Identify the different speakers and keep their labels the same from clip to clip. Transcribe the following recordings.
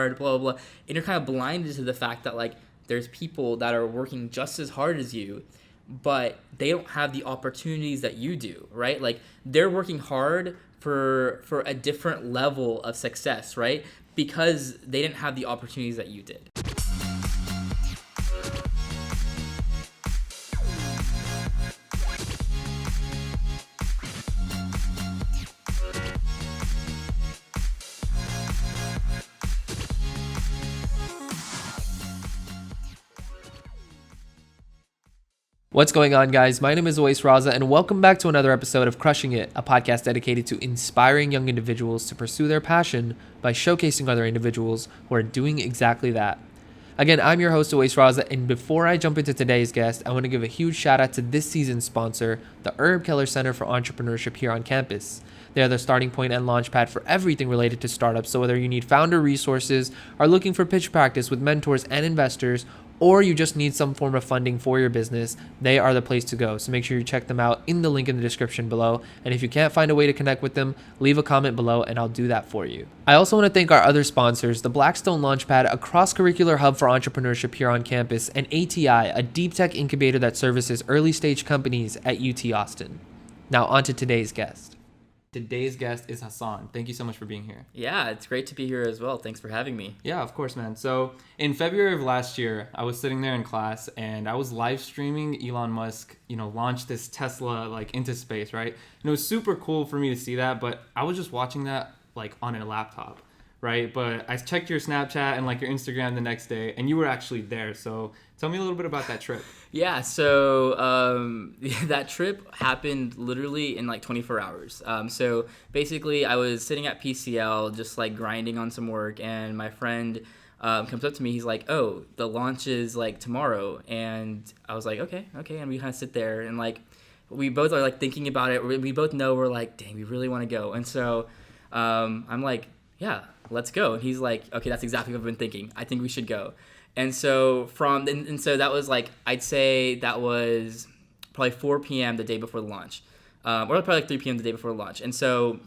Speaker 1: hard, blah, blah, blah. And you're kind of blinded to the fact that, like, there's people that are working just as hard as you, but they don't have the opportunities that you do, right? Like, they're working hard for a different level of success, right? Because they didn't have the opportunities that you did.
Speaker 2: What's going on, guys? My name is Hassaan Raza, and welcome back to another episode of Crushing It, a podcast dedicated to inspiring young individuals to pursue their passion by showcasing other individuals who are doing exactly that. Again, I'm your host, Hassaan Raza, and before I jump into today's guest, I want to give a huge shout out to this season's sponsor, the Herb Keller Center for Entrepreneurship here on campus. They are the starting point and launchpad for everything related to startups, so whether you need founder resources, are looking for pitch practice with mentors and investors, or you just need some form of funding for your business, they are the place to go. So make sure you check them out in the link in the description below. And if you can't find a way to connect with them, leave a comment below and I'll do that for you. I also want to thank our other sponsors, the Blackstone Launchpad, a cross-curricular hub for entrepreneurship here on campus, and ATI, a deep tech incubator that services early stage companies at UT Austin. Now on to today's guest. Today's guest is Hassaan. Thank you so much for being here.
Speaker 1: Yeah, it's great to be here as well. Thanks for having me.
Speaker 2: Yeah, of course, man. So in February of last year, I was sitting there in class and I was live streaming Elon Musk, launch this Tesla into space, right? And it was super cool for me to see that, but I was just watching that on a laptop, right? But I checked your Snapchat and your Instagram the next day and you were actually there. So tell me a little bit about that trip.
Speaker 1: Yeah, so that trip happened literally in 24 hours. So basically, I was sitting at PCL just grinding on some work, and my friend comes up to me. He's like, "Oh, the launch is tomorrow," and I was like, "Okay," and we kind of sit there and we both are thinking about it. We both know we're dang, we really want to go, and so I'm like, "Yeah, let's go," and he's like, "Okay, that's exactly what I've been thinking. I think we should go." And so so that was I'd say that was probably 4 p.m. the day before the launch, or probably 3 p.m. the day before the launch. And so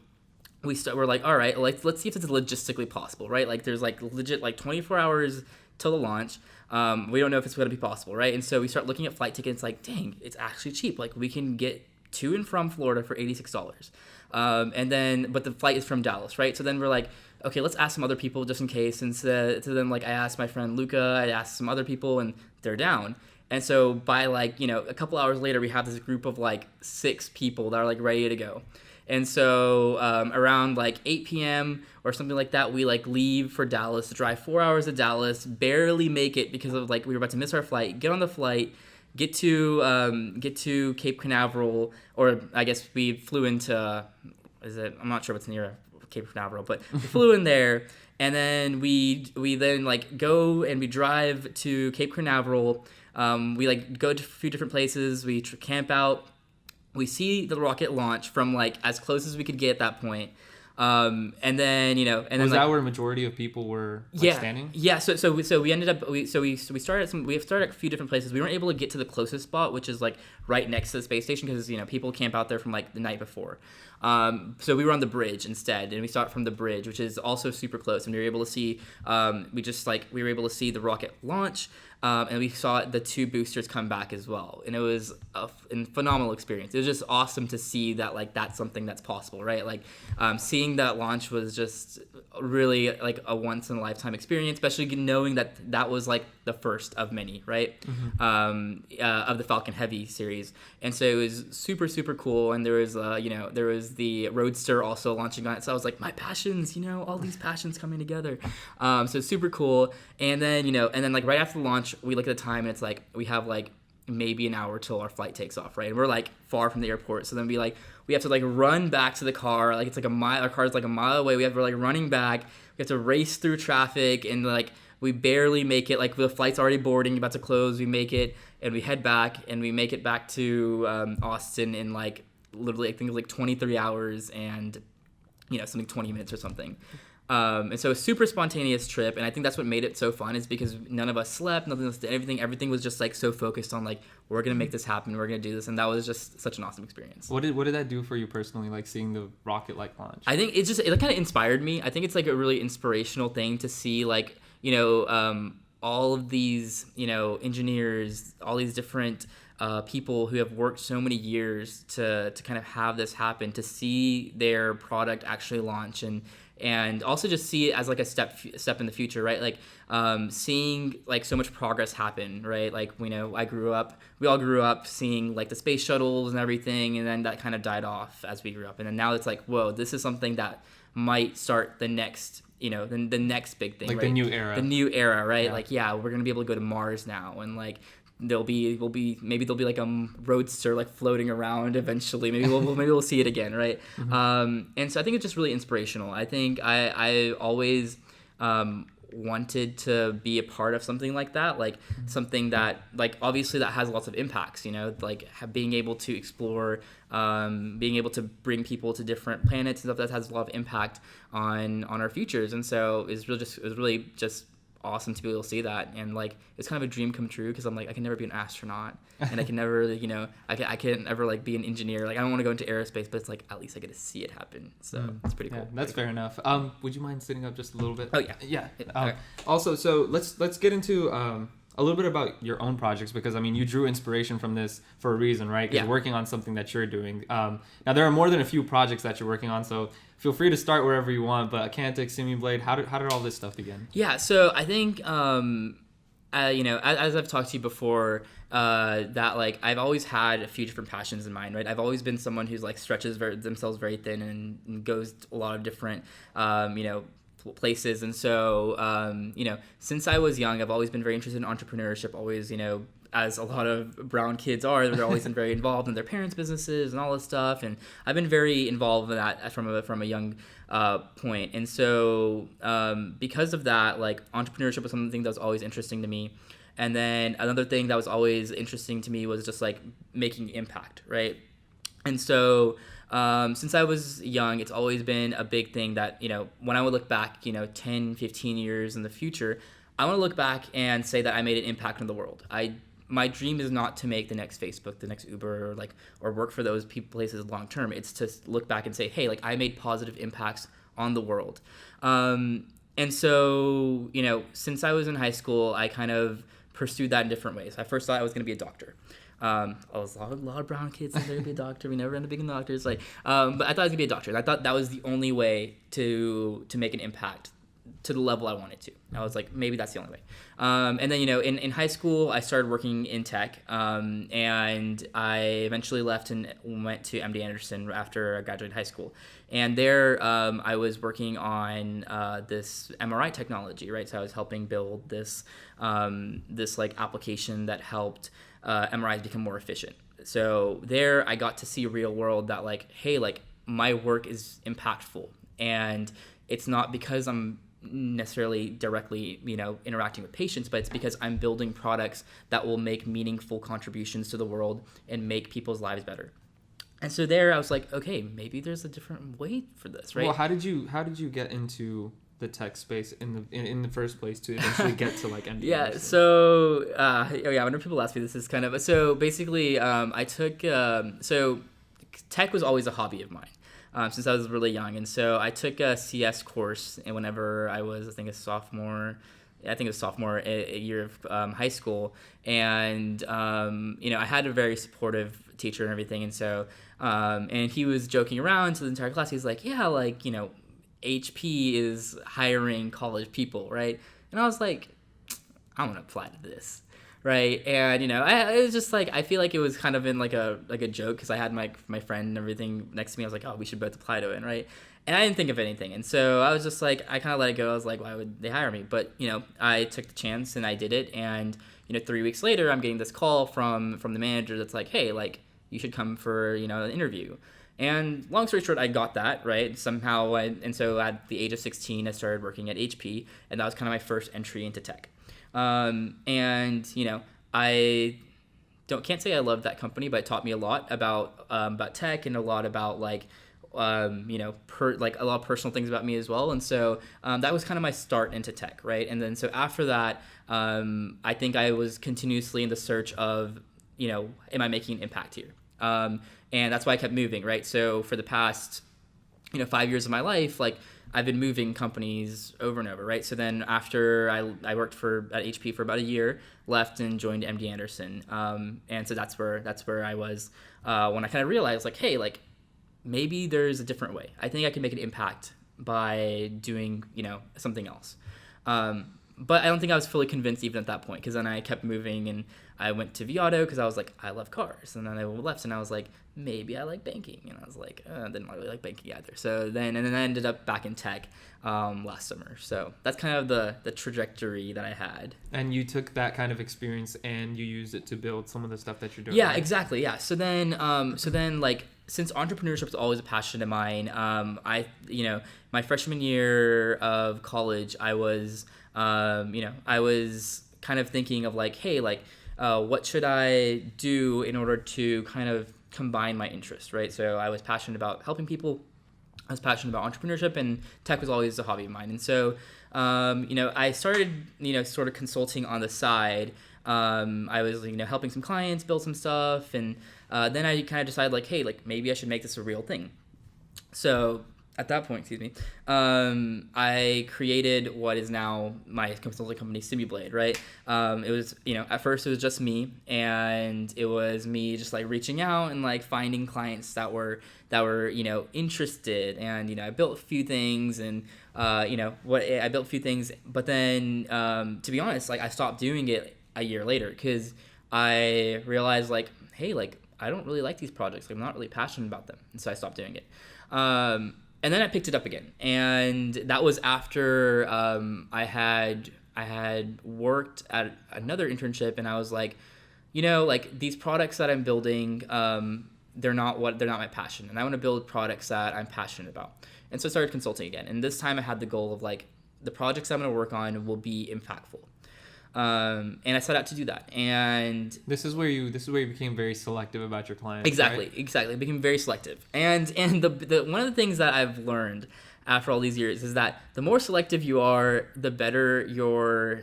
Speaker 1: we're like, all right, let's see if it's logistically possible, right? There's legit 24 hours till the launch. We don't know if it's going to be possible, right? And so we start looking at flight tickets. Dang, it's actually cheap. We can get to and from Florida for $86. But the flight is from Dallas, right? So then we're like, okay, let's ask some other people just in case. And so then I asked my friend Luca, I asked some other people, and they're down. And so by a couple hours later, we have this group of 6 people that are ready to go. And so around 8 p.m. or something like that, we leave for Dallas, drive 4 hours to Dallas, barely make it because of we were about to miss our flight, get on the flight, get to Cape Canaveral, or I guess we flew into, I'm not sure what's near Cape Canaveral, but we flew in there, and then we then go and we drive to Cape Canaveral. We go to a few different places. We camp out. We see the rocket launch from as close as we could get at that point. And then
Speaker 2: was that where a majority of people were standing?
Speaker 1: Yeah. So we ended up we started at a few different places. We weren't able to get to the closest spot, which is right next to the space station, because people camp out there from the night before. So we were on the bridge instead, and we started from the bridge, which is also super close, and we were able to see we were able to see the rocket launch. And we saw the 2 boosters come back as well. And it was a phenomenal experience. It was just awesome to see that that's something that's possible, right? Seeing that launch was just really a once-in-a-lifetime experience, especially knowing that was the first of many, right? Mm-hmm. Of the Falcon Heavy series. And so it was super, super cool. And there was the Roadster also launching on it. So I was like, my passions, all these passions coming together. So super cool. And then, right after the launch, we look at the time, and it's we have maybe an hour till our flight takes off, right? And we're far from the airport, so then we have to run back to the car. It's a mile. Our car is a mile away. We're running back. We have to race through traffic, and we barely make it. The flight's already boarding, about to close. We make it, and we head back, and we make it back to Austin in literally I think it was 23 hours and something 20 minutes or something. And so a super spontaneous trip, and I think that's what made it so fun, is because none of us slept, nothing else did anything. Everything was just like so focused on like, we're gonna make this happen, we're gonna do this, and that was just such an awesome experience.
Speaker 2: What did that do for you personally, like seeing the rocket like launch?
Speaker 1: I think it kind of inspired me. I think it's like a really inspirational thing to see, like, all of these, engineers, all these different people who have worked so many years to kind of have this happen, to see their product actually launch, and also just see it as like a step in the future, right? Like seeing like so much progress happen, right? Like, we all grew up seeing like the space shuttles and everything, and then that kind of died off as we grew up, and then now it's like, whoa, this is something that might start the next, the next big thing,
Speaker 2: like,
Speaker 1: right?
Speaker 2: the new era,
Speaker 1: right?
Speaker 2: Yeah.
Speaker 1: Like, yeah, we're gonna be able to go to Mars now, and like maybe there'll be like a roadster like floating around eventually. Maybe we'll see it again, right?
Speaker 2: Mm-hmm.
Speaker 1: And so I think it's just really inspirational. I think I always wanted to be a part of something like that, like something that, like, obviously that has lots of impacts, like being able to explore, being able to bring people to different planets and stuff, that has a lot of impact on our futures. And so it was really just awesome to be able to see that, and like it's kind of a dream come true, because I'm like, I can never be an astronaut, and I can never I can't ever like be an engineer. Like, I don't want to go into aerospace, but it's like at least I get to see it happen, so it's pretty cool.
Speaker 2: Yeah, that's fair enough. Would you mind sitting up just a little bit?
Speaker 1: Oh, yeah.
Speaker 2: Okay. Also, so let's get into a little bit about your own projects, because I mean, you drew inspiration from this for a reason, right? Because you're working on something that you're doing. Now there are more than a few projects that you're working on, so feel free to start wherever you want. But Accantus, Simublade, how did all this stuff begin?
Speaker 1: Yeah, so I think as I've talked to you before, that like I've always had a few different passions in mind, right? I've always been someone who's like stretches themselves very thin and goes to a lot of different places. And so since I was young, I've always been very interested in entrepreneurship. Always, as a lot of brown kids are, they're always been very involved in their parents' businesses and all this stuff. And I've been very involved in that from a young point. And so because of that, like, entrepreneurship was something that was always interesting to me. And then another thing that was always interesting to me was just like making impact, right? And so since I was young, it's always been a big thing that, when I would look back, 10, 15 years in the future, I want to look back and say that I made an impact on the world. My dream is not to make the next Facebook, the next Uber, or work for those places long term. It's to look back and say, hey, like, I made positive impacts on the world. And so, since I was in high school, I kind of pursued that in different ways. I first thought I was going to be a doctor. I was a lot of brown kids said they're gonna be a doctor. We never ended up being doctors. But I thought I was gonna be a doctor. And I thought that was the only way to make an impact to the level I wanted to. I was like, maybe that's the only way. And then, in high school, I started working in tech, and I eventually left and went to MD Anderson after I graduated high school. And there, I was working on this MRI technology, right? So I was helping build this like application that helped MRIs become more efficient. So there, I got to see real world that, like, hey, like, my work is impactful, and it's not because I'm necessarily directly interacting with patients, but it's because I'm building products that will make meaningful contributions to the world and make people's lives better. And so there I was like, okay, maybe there's a different way for this, right?
Speaker 2: Well, how did you get into the tech space in the first place to eventually get to like MD?
Speaker 1: Yeah, so whenever people ask me, this is kind of, so basically I took so tech was always a hobby of mine. Since I was really young. And so I took a CS course, and whenever I was, a sophomore year of high school. And, I had a very supportive teacher and everything. And so, and he was joking around to the entire class. He's like, yeah, like, HP is hiring college people, right? And I was like, I want to apply to this. Right. And, it was just like, I feel like it was kind of in like a joke, because I had my friend and everything next to me. I was like, oh, we should both apply to it. Right. And I didn't think of anything. And so I was just like, I kind of let it go. I was like, why would they hire me? But, I took the chance and I did it. And, 3 weeks later, I'm getting this call from the manager that's like, hey, like, you should come for, an interview. And long story short, I got that, right? Somehow. And so at the age of 16, I started working at HP. And that was kind of my first entry into tech. And I can't say I loved that company, but it taught me a lot about tech, and a lot about like like a lot of personal things about me as well. And so that was kind of my start into tech, right? And then so after that, I think I was continuously in the search of, am I making an impact here? And that's why I kept moving, right? So for the past 5 years of my life, like I've been moving companies over and over, right? So then after I worked at HP for about a year, left and joined MD Anderson, and so that's where I was when I kind of realized, like, hey, like maybe there's a different way. I think I can make an impact by doing something else. But I don't think I was fully convinced even at that point, because then I kept moving and I went to vAuto because I was like, I love cars. And then I left and I was like, maybe I like banking. And I was like, I didn't really like banking either. So then I ended up back in tech last summer. So that's kind of the trajectory that I had.
Speaker 2: And you took that kind of experience and you used it to build some of the stuff that you're doing.
Speaker 1: Yeah,
Speaker 2: right?
Speaker 1: Exactly. Yeah. So then like, since entrepreneurship is always a passion of mine, my freshman year of college, I was kind of thinking of like, hey, like, what should I do in order to kind of combine my interests, right? So I was passionate about helping people. I was passionate about entrepreneurship, and tech was always a hobby of mine. And so, I started, sort of consulting on the side. I was, helping some clients build some stuff, and then I kind of decided, like, hey, like maybe I should make this a real thing. So at that point, I created what is now my consulting company, Simublade, right? It was, at first it was just me, and it was me just like reaching out and like finding clients that were interested, and I built a few things, and I built a few things, but then to be honest, like I stopped doing it a year later because I realized, like, hey, like I don't really like these projects. Like, I'm not really passionate about them, and so I stopped doing it. And then I picked it up again, and that was after I had worked at another internship, and I was like, like these products that I'm building, they're not my passion, and I want to build products that I'm passionate about. And so I started consulting again, and this time I had the goal of like the projects I'm going to work on will be impactful. And I set out to do that. And
Speaker 2: this is where you became very selective about your clients.
Speaker 1: Exactly,
Speaker 2: right?
Speaker 1: exactly. I became very selective. And the one of the things that I've learned after all these years is that the more selective you are, the better your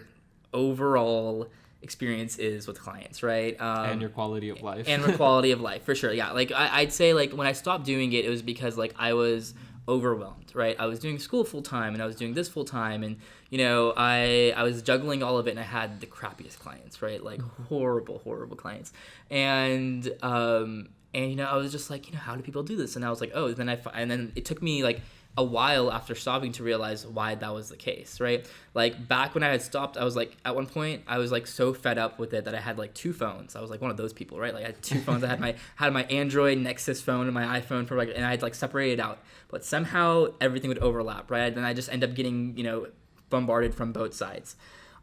Speaker 1: overall experience is with clients, right?
Speaker 2: And your quality of life.
Speaker 1: And your quality of life, for sure. Yeah, like I'd say, like when I stopped doing it, it was because like I was overwhelmed, right? I was doing school full time, and I was doing this full time, and I was juggling all of it, and I had the crappiest clients, right? Like horrible clients, and I was just like, how do people do this? And I was like, oh, and then it took me like a while after stopping to realize why that was the case, right? Like back when I had stopped, I was like, at one point I was like so fed up with it that I had like two phones. I was like one of those people, right? Like I had two phones. I had my Android Nexus phone and my iPhone and I had like separated out, but somehow everything would overlap, right? And I just end up getting, bombarded from both sides.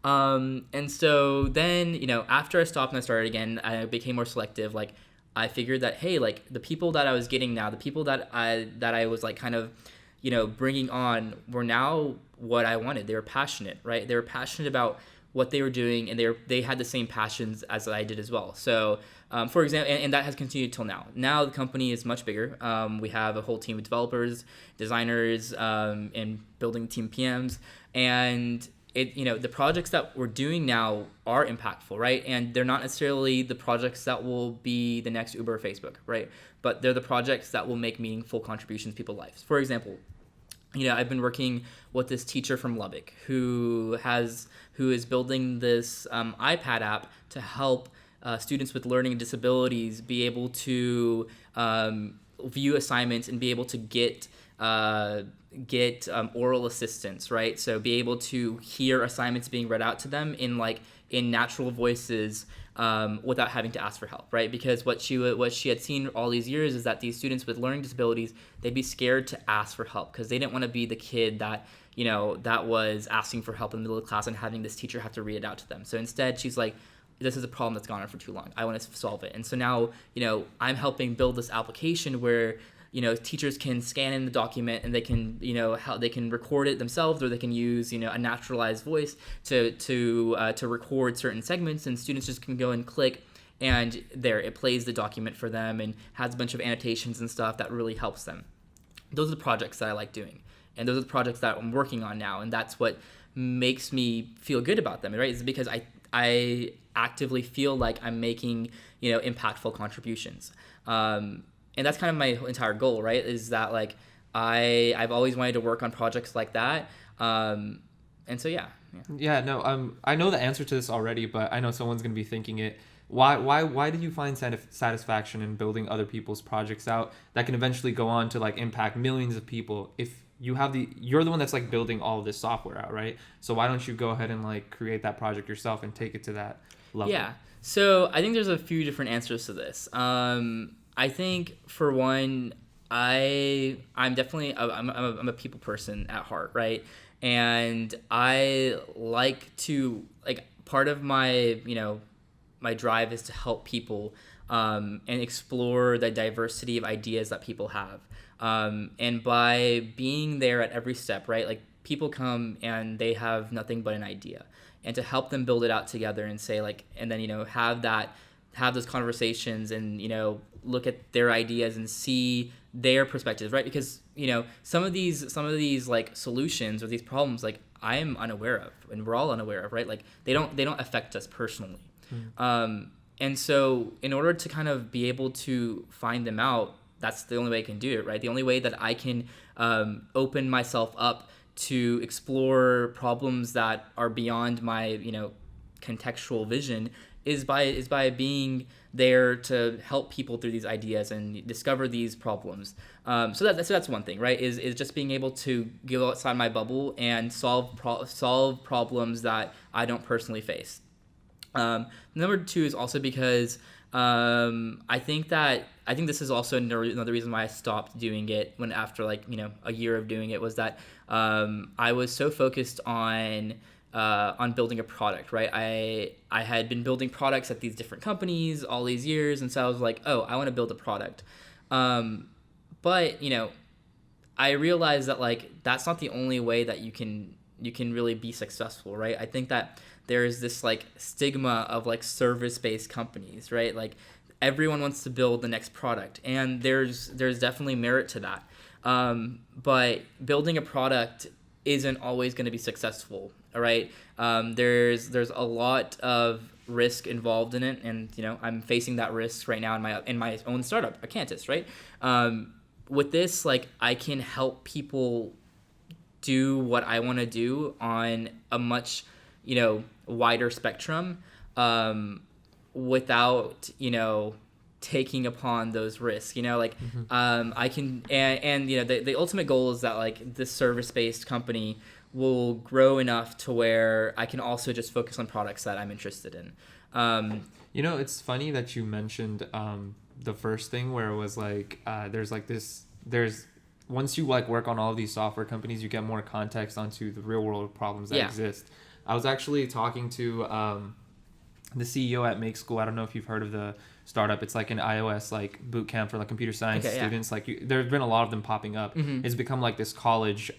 Speaker 1: And so then, after I stopped and I started again, I became more selective. Like I figured that, hey, like the people that I was getting now, the people that I was like kind of, bringing on were now what I wanted. They were passionate, right? They were passionate about what they were doing, and they had the same passions as I did as well. So, for example, and that has continued till now. Now the company is much bigger. We have a whole team of developers, designers, and building team PMs, and the projects that we're doing now are impactful, right? And they're not necessarily the projects that will be the next Uber or Facebook, right? But they're the projects that will make meaningful contributions to people's lives. For example, I've been working with this teacher from Lubbock who is building this iPad app to help students with learning disabilities be able to view assignments and be able to get oral assistance, right? So be able to hear assignments being read out to them in natural voices without having to ask for help, right? Because what she had seen all these years is that these students with learning disabilities, they'd be scared to ask for help because they didn't want to be the kid that that was asking for help in the middle of class and having this teacher have to read it out to them. So instead, she's like, this is a problem that's gone on for too long. I want to solve it. And so now, I'm helping build this application where teachers can scan in the document and they can, how they can record it themselves, or they can use, a naturalized voice to record certain segments, and students just can go and click, and there it plays the document for them and has a bunch of annotations and stuff that really helps them. those are the projects that I like doing, and those are the projects that I'm working on now, and that's what makes me feel good about them, right? Is because I actively feel like I'm making, impactful contributions. And that's kind of my entire goal, right? Is that like I've always wanted to work on projects like that. And so
Speaker 2: Yeah, no, I know the answer to this already, but I know someone's gonna be thinking it. Why do you find satisfaction in building other people's projects out that can eventually go on to like impact millions of people? If you're the one that's like building all of this software out, right? So why don't you go ahead and like create that project yourself and take it to that level?
Speaker 1: Yeah. So I think there's a few different answers to this. I think for one, I'm definitely I'm a people person at heart, right? And I like to like part of my my drive is to help people and explore the diversity of ideas that people have. And by being there at every step, right? Like people come and they have nothing but an idea, and to help them build it out together and say like, and then have those conversations and look at their ideas and see their perspectives, right? Because some of these like solutions or these problems like I am unaware of, and we're all unaware of, right? Like they don't affect us personally. And so in order to kind of be able to find them out, that's the only way I can do it, right? The only way that I can open myself up to explore problems that are beyond my contextual vision is by being there to help people through these ideas and discover these problems. So that's one thing, right? Is just being able to go outside my bubble and solve problems that I don't personally face. Number two is also because I think this is also another reason why I stopped doing it after like a year of doing it, was that I was so focused on building a product, right? I had been building products at these different companies all these years, and so I was like, oh, I want to build a product. But I realized that like that's not the only way that you can really be successful, right? I think that there is this like stigma of like service-based companies, right? Like everyone wants to build the next product, and there's definitely merit to that. But building a product isn't always going to be successful, all right? There's a lot of risk involved in it, and I'm facing that risk right now in my own startup, Accantus, right? With this, like I can help people do what I want to do on a much wider spectrum, without taking upon those risks, I can, and the ultimate goal is that like this service-based company will grow enough to where I can also just focus on products that I'm interested in.
Speaker 2: It's funny that you mentioned the first thing where it was like there's once you like work on all of these software companies, you get more context onto the real world problems that exist. I was actually talking to the CEO at Make School. I don't know if you've heard of the startup. It's like an iOS like boot camp for like computer science students. Like there have been a lot of them popping up. It's become like this college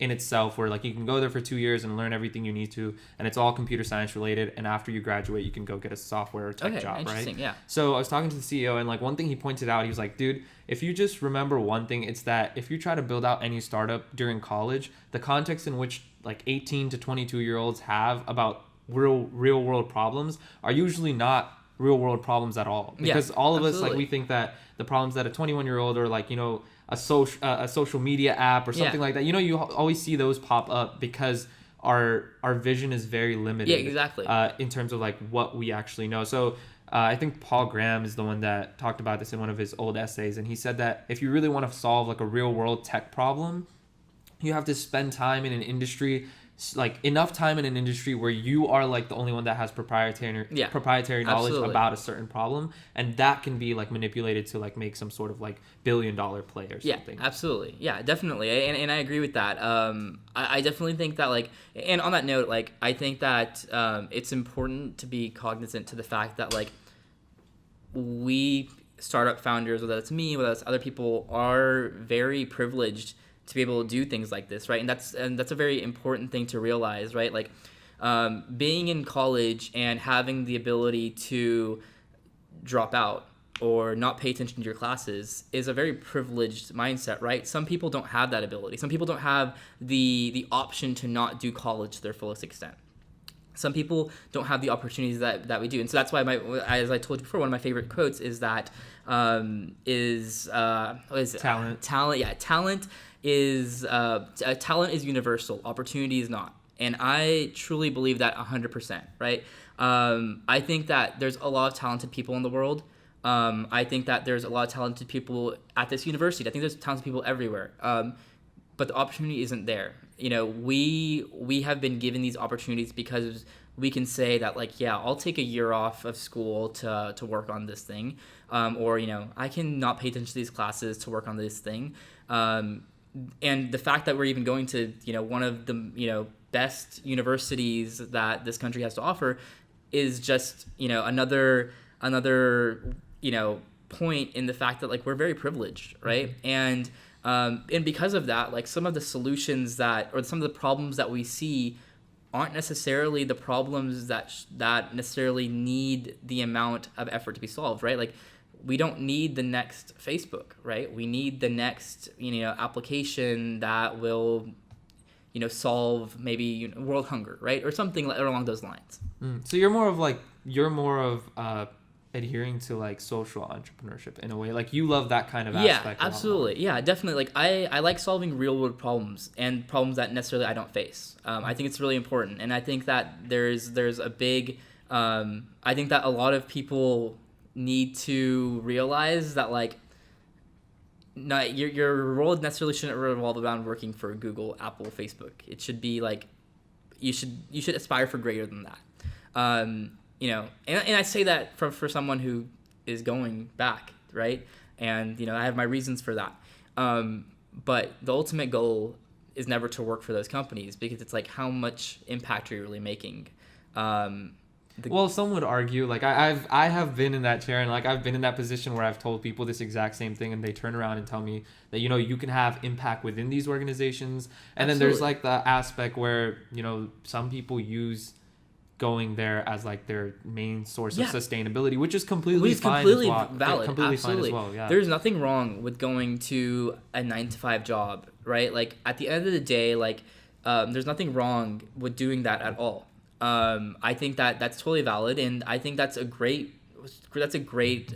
Speaker 2: in itself, where like you can go there for 2 years and learn everything you need to, and it's all computer science related, and after you graduate you can go get a software or tech job, right? So I was talking to the CEO, and like one thing he pointed out, he was like, dude, if you just remember one thing, it's that if you try to build out any startup during college, the context in which like 18 to 22-year-olds have about real world problems are usually not real world problems at all, because all of us, like, we think that the problems that a 21-year-old or like a social media app or something like that, you always see those pop up because our vision is very limited in terms of like what we actually know. So I think Paul Graham is the one that talked about this in one of his old essays, and he said that if you really want to solve like a real world tech problem, you have to spend time in an industry, like enough time in an industry where you are like the only one that has proprietary knowledge about a certain problem, and that can be like manipulated to like make some sort of like billion-dollar play or something.
Speaker 1: Absolutely. Yeah, definitely. And I agree with that. I definitely think that like, and on that note, like I think that it's important to be cognizant to the fact that like we startup founders, whether that's me, whether that's other people, are very privileged to be able to do things like this, right? And that's a very important thing to realize, right? Like being in college and having the ability to drop out or not pay attention to your classes is a very privileged mindset, right? Some people don't have that ability. Some people don't have the option to not do college to their fullest extent. Some people don't have the opportunities that we do. And so that's why, as I told you before, one of my favorite quotes is that what is it?
Speaker 2: Talent.
Speaker 1: Talent is universal. Opportunity is not. And I truly believe that 100%, right? I think that there's a lot of talented people in the world. I think that there's a lot of talented people at this university. I think there's talented people everywhere. But the opportunity isn't there. We have been given these opportunities because we can say that, like, yeah, I'll take a year off of school to work on this thing. Or, I can not pay attention to these classes to work on this thing. And the fact that we're even going to, one of the, best universities that this country has to offer is just, another point in the fact that, like, we're very privileged, right? And because of that, like, some of the solutions or some of the problems that we see aren't necessarily the problems that necessarily need the amount of effort to be solved, right? Like, we don't need the next Facebook, right? We need the next, application that will, solve maybe world hunger, right? Or something along those lines.
Speaker 2: So you're more of adhering to, like, social entrepreneurship in a way. Like, you love that kind of aspect.
Speaker 1: Yeah, absolutely. Yeah, definitely. Like, I like solving real world problems and problems that necessarily I don't face. I think it's really important. And I think that there's a big, I think that a lot of people need to realize that, like, not your role necessarily shouldn't revolve around working for Google, Apple, Facebook. It should be like, you should aspire for greater than that. And I say that for someone who is going back, right? And, I have my reasons for that. But the ultimate goal is never to work for those companies, because it's like, how much impact are you really making?
Speaker 2: Well, some would argue, like, I have been in that chair, and, like, I've been in that position where I've told people this exact same thing, and they turn around and tell me that, you can have impact within these organizations. And Absolutely. Then there's, like, the aspect where, some people use going there as, like, their main source of sustainability, which is completely fine as well.
Speaker 1: Valid.
Speaker 2: Completely
Speaker 1: Absolutely.
Speaker 2: Fine as well. Yeah.
Speaker 1: There's nothing wrong with going to a 9-to-5 job, right? Like, at the end of the day, like, there's nothing wrong with doing that at all. I think that's totally valid, and I think that's a great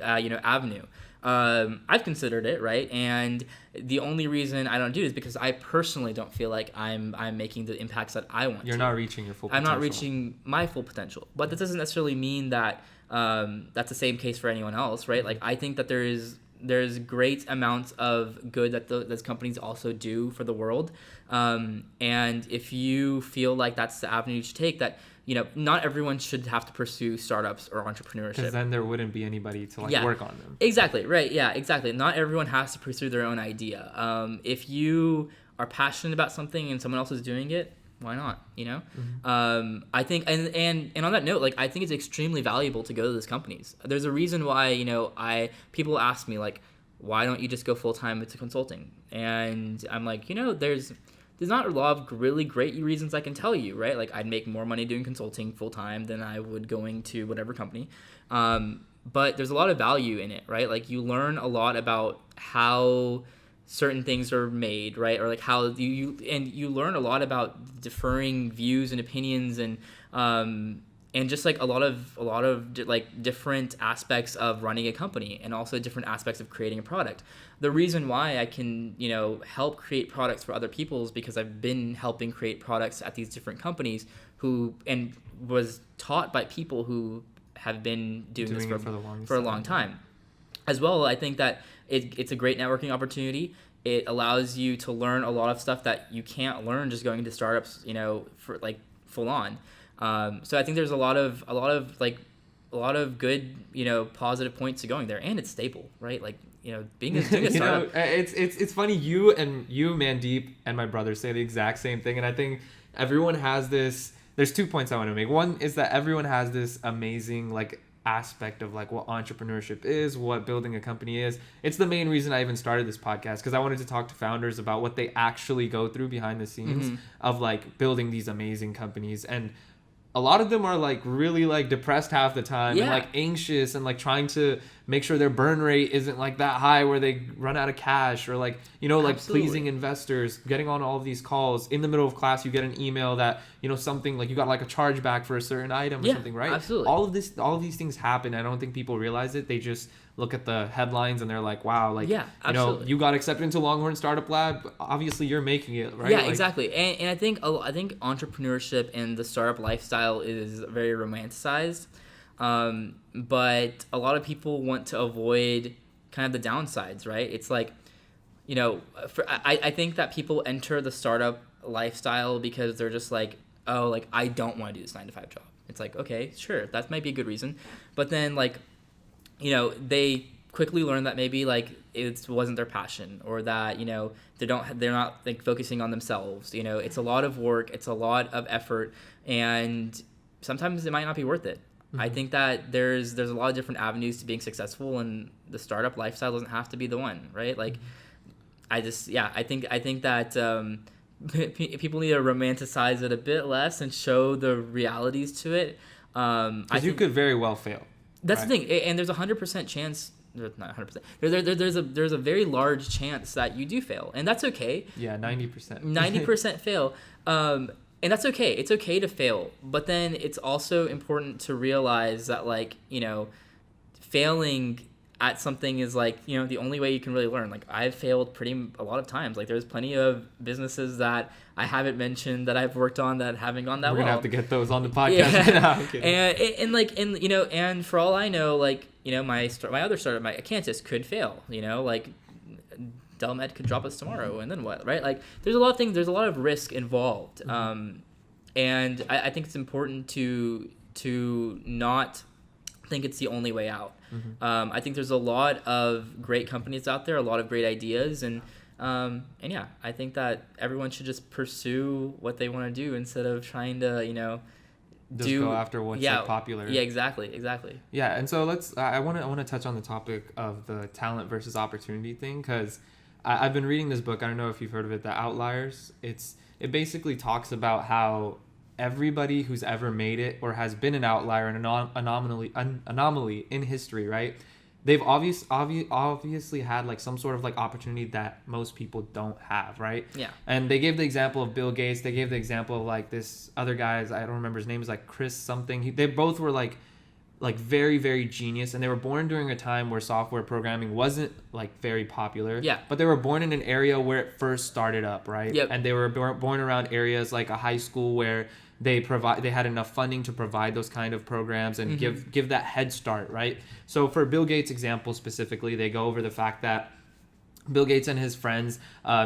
Speaker 1: avenue. I've considered it, right? And the only reason I don't do it is because I personally don't feel like I'm making the impacts that I want.
Speaker 2: You're not reaching your full potential.
Speaker 1: I'm not reaching my full potential. But that doesn't necessarily mean that that's the same case for anyone else, right? Like, I think that there's great amounts of good that those companies also do for the world. And if you feel like that's the avenue you should take, that, not everyone should have to pursue startups or entrepreneurship.
Speaker 2: Because then there wouldn't be anybody to, like, work on them.
Speaker 1: Exactly. Right. Yeah, exactly. Not everyone has to pursue their own idea. If you are passionate about something and someone else is doing it, why not?
Speaker 2: Mm-hmm.
Speaker 1: I think, and on that note, like, I think it's extremely valuable to go to those companies. There's a reason why, people ask me, like, why don't you just go full time into consulting? And I'm like, there's not a lot of really great reasons I can tell you, right? Like, I'd make more money doing consulting full time than I would going to whatever company. But there's a lot of value in it, right? Like, you learn a lot about how certain things are made, right? Or, like, how you learn a lot about differing views and opinions, and just, like, a lot of like, different aspects of running a company, and also different aspects of creating a product. The reason why I can, help create products for other people is because I've been helping create products at these different companies and was taught by people who have been doing this for a long time. As well, I think that it's a great networking opportunity. It allows you to learn a lot of stuff that you can't learn just going into startups, for, like, full on. So I think there's a lot of good, positive points to going there, and it's stable, right? Like, doing a startup.
Speaker 2: It's funny. You, Mandeep, and my brother say the exact same thing, and I think everyone has this. There's 2 points I want to make. One is that everyone has this amazing, like, aspect of, like, what entrepreneurship is, what building a company is. It's the main reason I even started this podcast, because I wanted to talk to founders about what they actually go through behind the scenes of, like, building these amazing companies. And a lot of them are, like, really, like, depressed half the time, and, like, anxious, and, like, trying to make sure their burn rate isn't like that high where they run out of cash, or like, you know, like
Speaker 1: Absolutely.
Speaker 2: pleasing investors, getting on all of these calls. In the middle of class, you get an email that, you know, something like you got like a chargeback for a certain item or something, right?
Speaker 1: Absolutely.
Speaker 2: All of these things happen. I don't think people realize it. They just look at the headlines and they're like, wow, like, you know, you got accepted into Longhorn Startup Lab. Obviously, you're making it, right?
Speaker 1: Yeah,
Speaker 2: like,
Speaker 1: exactly. And I think entrepreneurship and the startup lifestyle is very romanticized. But a lot of people want to avoid kind of the downsides, right? It's like, you know, I think that people enter the startup lifestyle because they're just like, oh, like, I don't want to do this 9-to-5 job. It's like, okay, sure, that might be a good reason. But then, like, you know, they quickly learn that maybe like it wasn't their passion, or that, you know, they're not like focusing on themselves. You know, it's a lot of work, it's a lot of effort, and sometimes it might not be worth it. I think that there's a lot of different avenues to being successful, and the startup lifestyle doesn't have to be the one, right? Like, I think that people need to romanticize it a bit less and show the realities to it.
Speaker 2: Because you could very well fail.
Speaker 1: That's the thing, and there's 100% chance. Not 100%. There's a very large chance that you do fail, and that's okay.
Speaker 2: Yeah, 90%.
Speaker 1: 90% fail, and that's okay. It's okay to fail, but then it's also important to realize that, like, you know, failing at something is like, you know, the only way you can really learn. Like, I've failed a lot of times. Like, there's plenty of businesses that I haven't mentioned that I've worked on that haven't gone that well.
Speaker 2: We're gonna have to get those on the podcast.
Speaker 1: and you know, and for all I know, like, you know, my other startup, my Accantus, could fail. You know, like, Delmed could drop us tomorrow, and then what, right? Like, there's a lot of things. There's a lot of risk involved, and I think it's important to not think it's the only way out. I think there's a lot of great companies out there, a lot of great ideas, and yeah, I think that everyone should just pursue what they want to do instead of trying to, you know,
Speaker 2: just go after what's like popular.
Speaker 1: Yeah, exactly.
Speaker 2: Yeah, and so I want to touch on the topic of the talent versus opportunity thing, because I've been reading this book. I don't know if you've heard of it, The Outliers. It basically talks about how everybody who's ever made it or has been an outlier, an anomaly in history, right? They've obviously had like some sort of like opportunity that most people don't have, right?
Speaker 1: Yeah.
Speaker 2: And they gave the example of Bill Gates. They gave the example of like this other guy, I don't remember his name, is like Chris something. They both were like very, very genius, and they were born during a time where software programming wasn't like very popular.
Speaker 1: Yeah.
Speaker 2: But they were born in an area where it first started up, right?
Speaker 1: Yep.
Speaker 2: And they were born around areas like a high school where they had enough funding to provide those kind of programs and give that head start, right? So for Bill Gates' example specifically, they go over the fact that Bill Gates and his friends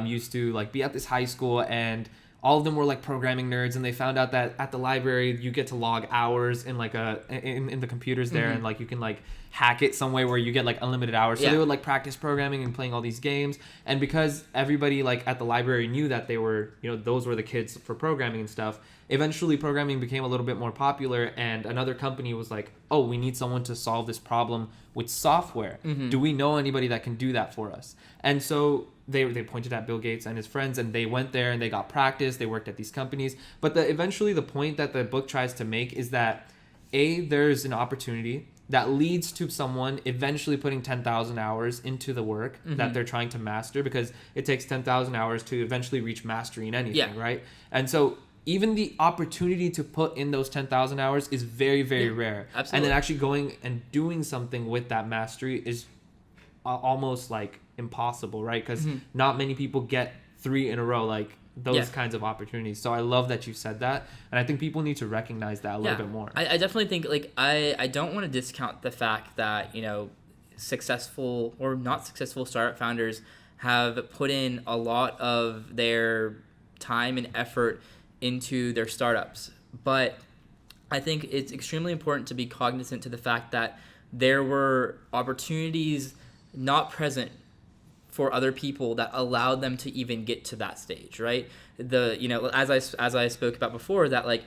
Speaker 2: used to like be at this high school, and all of them were like programming nerds, and they found out that at the library you get to log hours in like in the computers there, and like you can like hack it some way where you get like unlimited hours. So they would like practice programming and playing all these games, and because everybody like at the library knew that they were, you know, those were the kids for programming and stuff, eventually programming became a little bit more popular, and another company was like, oh, we need someone to solve this problem with software. Do we know anybody that can do that for us? And so they pointed at Bill Gates and his friends, and they went there and they got practice. They worked at these companies. But eventually the point that the book tries to make is that there's an opportunity that leads to someone eventually putting 10,000 hours into the work that they're trying to master, because it takes 10,000 hours to eventually reach mastery in anything, right? And so even the opportunity to put in those 10,000 hours is very, very rare.
Speaker 1: Absolutely.
Speaker 2: And then actually going and doing something with that mastery is almost like impossible, right? Because not many people get 3 in a row, like those kinds of opportunities. So I love that you said that, and I think people need to recognize that a little bit more.
Speaker 1: I definitely think, like, I don't want to discount the fact that, you know, successful or not successful startup founders have put in a lot of their time and effort into their startups, but I think it's extremely important to be cognizant to the fact that there were opportunities not present for other people that allowed them to even get to that stage, right? You know, as I spoke about before, that like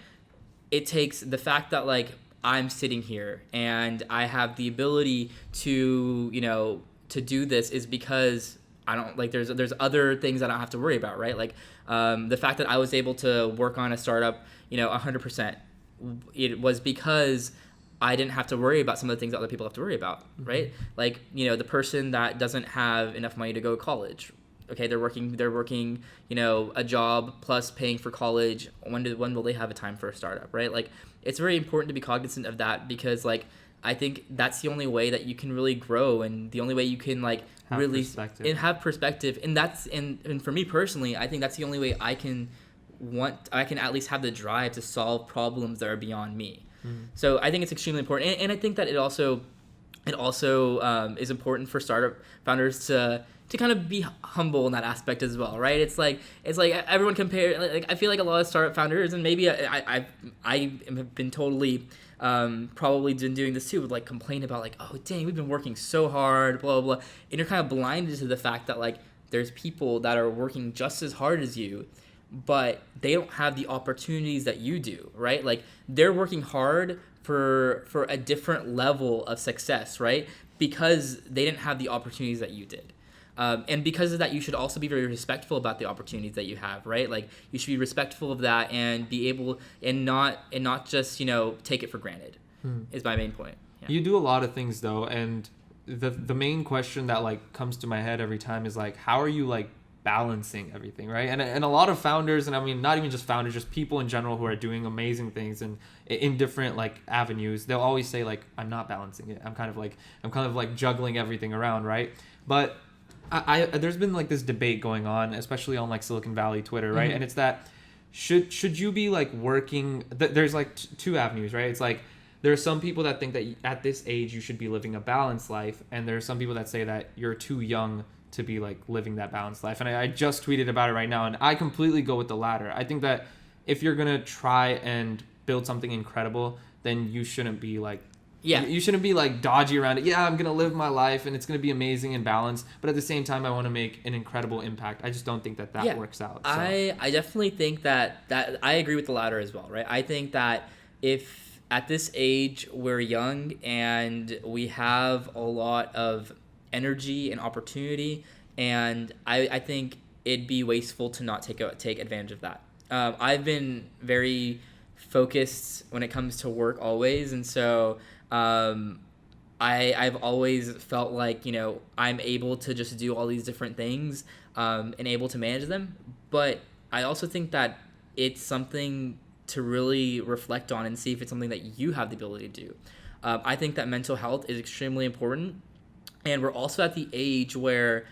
Speaker 1: it takes the fact that like I'm sitting here and I have the ability to, you know, to do this is because I don't like there's other things I don't have to worry about, right? Like the fact that I was able to work on a startup, you know, 100%, it was because I didn't have to worry about some of the things that other people have to worry about, right? Like, the person that doesn't have enough money to go to college. Okay, they're working, a job plus paying for college. When will they have a time for a startup, right? Like, it's very important to be cognizant of that, because like I think that's the only way that you can really grow, and the only way you can like have perspective. And for me personally, I think that's the only way I can at least have the drive to solve problems that are beyond me. So I think it's extremely important, and I think that it also is important for startup founders to kind of be humble in that aspect as well, right? It's like everyone compare. Like I feel like a lot of startup founders, and maybe I have been totally probably been doing this too, would like complain about like, oh dang, we've been working so hard, blah blah blah, and you're kind of blinded to the fact that like there's people that are working just as hard as you, but they don't have the opportunities that you do, right? Like they're working hard for a different level of success, right? Because they didn't have the opportunities that you did. And because of that, you should also be very respectful about the opportunities that you have, right? Like you should be respectful of that and be able and not just take it for granted. Is my main point. Yeah.
Speaker 2: You do a lot of things though, and the main question that like comes to my head every time is like, how are you like balancing everything, right? And a lot of founders, and I mean not even just founders, just people in general who are doing amazing things and in different like avenues, they'll always say like, I'm not balancing it. I'm kind of like juggling everything around, right? But I there's been like this debate going on, especially on like Silicon Valley Twitter, right? And it's that should you be like working? There's like two avenues, right? It's like there are some people that think that at this age you should be living a balanced life, and there are some people that say that you're too young to be like living that balanced life. And I just tweeted about it right now, and I completely go with the latter. I think that if you're gonna try and build something incredible, then you shouldn't be like. Yeah, you shouldn't be like dodgy around it. Yeah, I'm going to live my life and it's going to be amazing and balanced. But at the same time, I want to make an incredible impact. I just don't think that works out. So.
Speaker 1: I definitely think that I agree with the latter as well, right? I think that if at this age we're young and we have a lot of energy and opportunity, and I think it'd be wasteful to not take advantage of that. I've been very focused when it comes to work always, and so I've always felt like I'm able to just do all these different things and able to manage them, but I also think that it's something to really reflect on and see if it's something that you have the ability to do. I think that mental health is extremely important, and we're also at the age where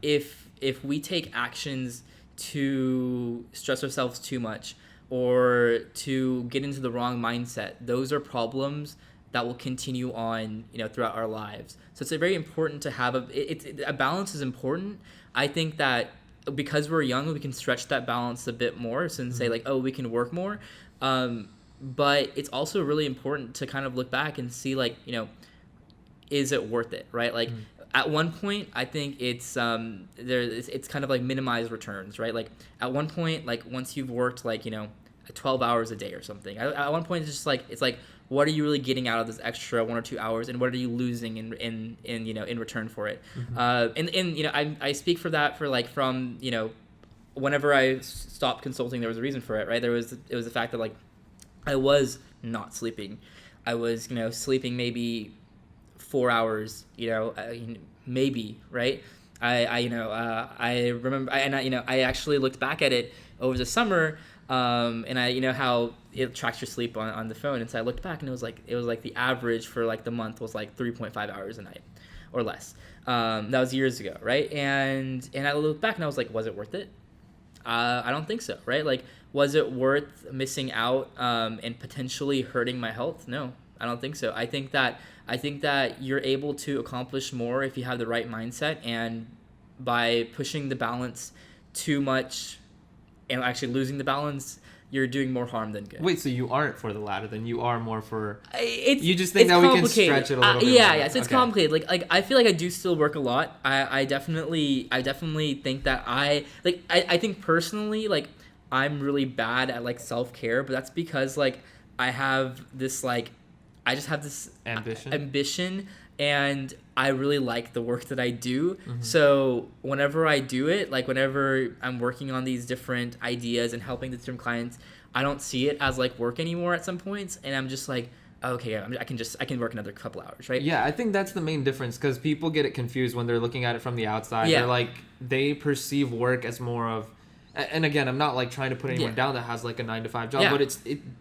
Speaker 1: if we take actions to stress ourselves too much or to get into the wrong mindset, those are problems that will continue on, throughout our lives. So it's very important to have a balance is important. I think that because we're young, we can stretch that balance a bit more and say like, oh, we can work more. But it's also really important to kind of look back and see like, is it worth it, right? Like at one point, I think it's it's kind of like minimized returns, right? Like at one point, like once you've worked like 12 hours a day or something, at one point it's like what are you really getting out of this extra 1 or 2 hours, and what are you losing in return for it? I speak for that from whenever I stopped consulting, there was a reason for it, right? It was the fact that like I was not sleeping. I was sleeping maybe 4 hours, maybe, right? I remember, I actually looked back at it over the summer, and I how it tracks your sleep on the phone, and so I looked back and it was like the average for like the month was like 3.5 hours a night or less. That was years ago, right? And I looked back and I was like, was it worth it? I don't think so, right? Like, was it worth missing out and potentially hurting my health? No, I don't think so. I think that you're able to accomplish more if you have the right mindset, and by pushing the balance too much and actually losing the balance, you're doing more harm than good.
Speaker 2: Wait, so you aren't for the latter, then you are more for...
Speaker 1: You
Speaker 2: just think that we can stretch it a little bit more.
Speaker 1: Yeah, so it's complicated. Like I feel like I do still work a lot. I definitely think that I think personally, like, I'm really bad at like self-care, but that's because like I have this like... I just have this ambition, and I really like the work that I do. So whenever I do it, like whenever I'm working on these different ideas and helping the different clients, I don't see it as like work anymore at some points, and I'm just like, okay, I can work another couple hours, right?
Speaker 2: Yeah, I think that's the main difference, because people get it confused when they're looking at it from the outside.
Speaker 1: Yeah.
Speaker 2: They're like, they perceive work as more of, and again, I'm not like trying to put anyone down that has like a 9-to-5 job, but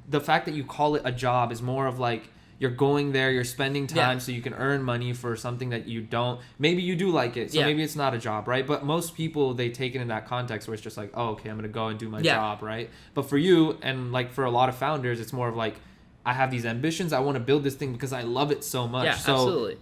Speaker 2: the fact that you call it a job is more of like, you're going there, you're spending time so you can earn money for something that you don't. Maybe you do like it, so maybe it's not a job, right? But most people, they take it in that context where it's just like, oh, okay, I'm gonna go and do my job, right? But for you, and like for a lot of founders, it's more of like, I have these ambitions, I want to build this thing because I love it so much.
Speaker 1: Yeah,
Speaker 2: so
Speaker 1: absolutely.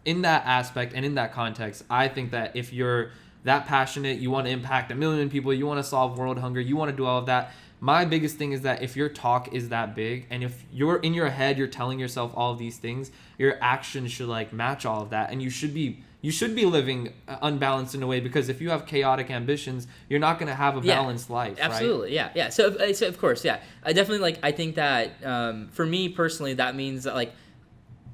Speaker 2: In that aspect and in that context, I think that if you're that passionate, you want to impact 1 million people, you want to solve world hunger, you want to do all of that. My biggest thing is that if your talk is that big, and if you're in your head, you're telling yourself all of these things, your actions should like match all of that, and you should be living unbalanced in a way, because if you have chaotic ambitions, you're not going to have a balanced life.
Speaker 1: Absolutely,
Speaker 2: right?
Speaker 1: yeah. So of course, I definitely like. I think that for me personally, that means that like.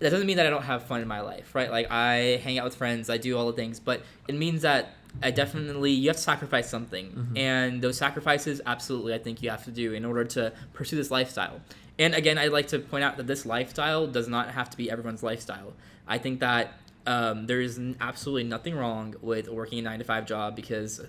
Speaker 1: That doesn't mean that I don't have fun in my life, right? Like, I hang out with friends, I do all the things, but it means that you have to sacrifice something. Mm-hmm. And those sacrifices, absolutely, I think you have to do in order to pursue this lifestyle. And again, I'd like to point out that this lifestyle does not have to be everyone's lifestyle. I think that there is absolutely nothing wrong with working a 9-to-5 job, because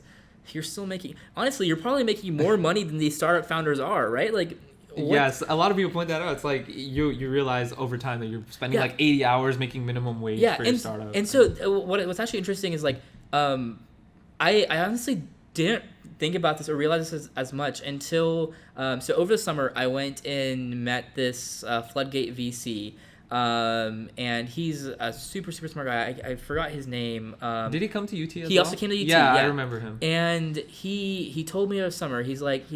Speaker 1: you're still you're probably making more money than these startup founders are, right? Like,
Speaker 2: yes, a lot of people point that out. It's like you realize over time that you're spending like 80 hours making minimum wage for your startup.
Speaker 1: And so what's actually interesting is like I honestly didn't think about this or realize this as much until so over the summer I went and met this Floodgate VC. And he's a super smart guy. I forgot his name.
Speaker 2: Did he come to UT as
Speaker 1: He also came to UT.
Speaker 2: Yeah, I remember him.
Speaker 1: And he told me over summer, he's like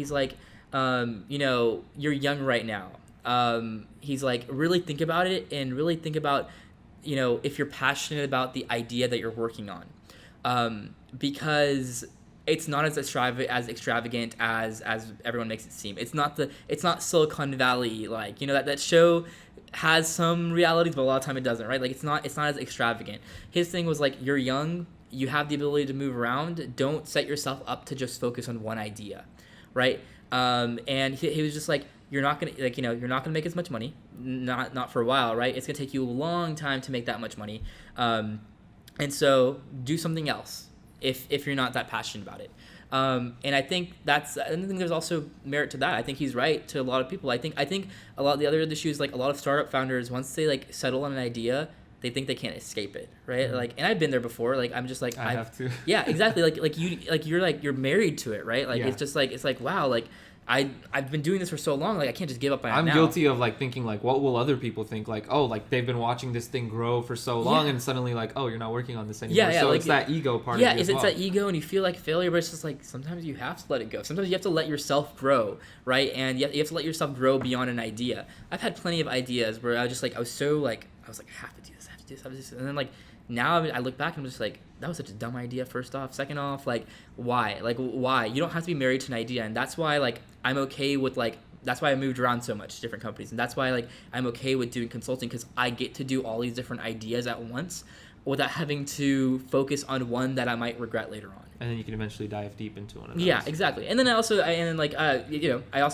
Speaker 1: you're young right now. He's like, really think about it, and really think about, if you're passionate about the idea that you're working on. Because it's not as extravagant as everyone makes it seem. It's not Silicon Valley, like, that show has some realities, but a lot of time it doesn't, right? Like, it's not as extravagant. His thing was like, you're young, you have the ability to move around, don't set yourself up to just focus on one idea, right? And he was just like, you're not gonna make as much money, not for a while, right? It's gonna take you a long time to make that much money, and so do something else if you're not that passionate about it. And I think there's also merit to that. I think he's right to a lot of people. I think a lot of the other issues, like a lot of startup founders, once they like settle on an idea, they think they can't escape it, right? Mm-hmm. Like, and I've been there before. Like, I'm just like,
Speaker 2: I have to.
Speaker 1: Yeah, exactly. You're married to it, right? Like, it's like, wow, like I've been doing this for so long, like I can't just give up on it now.
Speaker 2: I'm guilty of like thinking like, what will other people think? Like, oh, like they've been watching this thing grow for so long, and suddenly like, oh, you're not working on this anymore. So like, it's that ego part of it as well.
Speaker 1: It's that ego, and you feel like failure, but it's just like, sometimes you have to let it go. Sometimes you have to let yourself grow, right? And you have to let yourself grow beyond an idea. I've had plenty of ideas where I was like, I have to do this. And then like, now I look back and I'm just like, that was such a dumb idea, first off. Second off, like, why? Like, why? You don't have to be married to an idea. And that's why, like, I'm okay with, like, that's why I moved around so much to different companies. And that's why, like, I'm okay with doing consulting, because I get to do all these different ideas at once without having to focus on one that I might regret later on.
Speaker 2: And then you can eventually dive deep into one of those.
Speaker 1: Yeah, exactly. And then I also